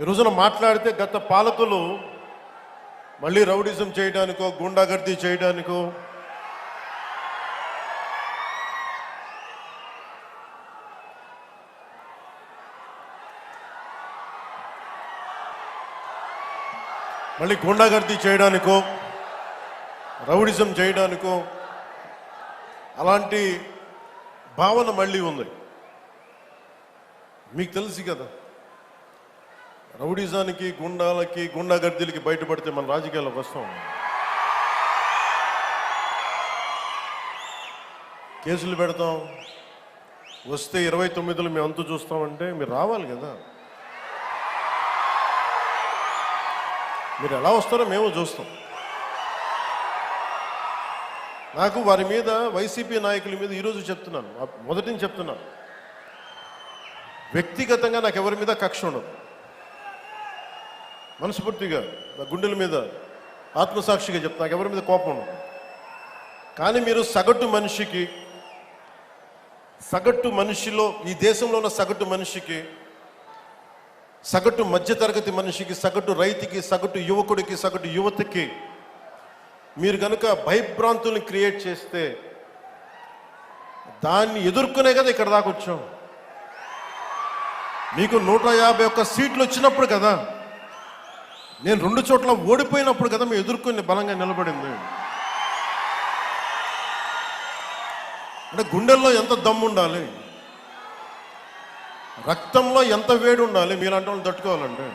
ఈ రోజున మాట్లాడితే గత పాలకులు మళ్ళీ రౌడిజం చేయడానికో గుండాగర్దీ చేయడానికో రౌడిజం చేయడానికో అలాంటి భావన మళ్ళీ ఉంది. మీకు తెలుసు కదా, రౌడిజానికి గుండాలకి గుండాగర్దీలకి బయటపడితే మన రాజకీయాల్లోకి వస్తాం. కేసులు పెడతాం, వస్తే 29లో మేము అంతు చూస్తామంటే మీరు రావాలి కదా. మీరు ఎలా వస్తారో మేము చూస్తాం. నాకు వారి మీద, వైసీపీ నాయకుల మీద ఈరోజు చెప్తున్నాను, మొదటి నుంచి చెప్తున్నాను, వ్యక్తిగతంగా నాకు ఎవరి మీద కక్ష ఉండదు. మనస్ఫూర్తిగా నా గుండెల మీద ఆత్మసాక్షిగా చెప్తా, నాకు ఎవరి మీద కోపం ఉండదు. కానీ మీరు సగటు మనిషిలో, ఈ దేశంలో ఉన్న సగటు మనిషికి, సగటు మధ్యతరగతి మనిషికి, సగటు రైతుకి, సగటు యువకుడికి, సగటు యువతకి మీరు కనుక భయభ్రాంతుల్ని క్రియేట్ చేస్తే దాన్ని ఎదుర్కొనే కదా ఇక్కడ దాకా వచ్చాం. మీకు 151 సీట్లు వచ్చినప్పుడు కదా, నేను 2 చోట్ల ఓడిపోయినప్పుడు కదా మేము ఎదుర్కొని బలంగా నిలబడింది. అంటే గుండెల్లో ఎంత దమ్ము ఉండాలి, రక్తంలో ఎంత వేడి ఉండాలి మీలాంటి వాళ్ళు తట్టుకోవాలంటే.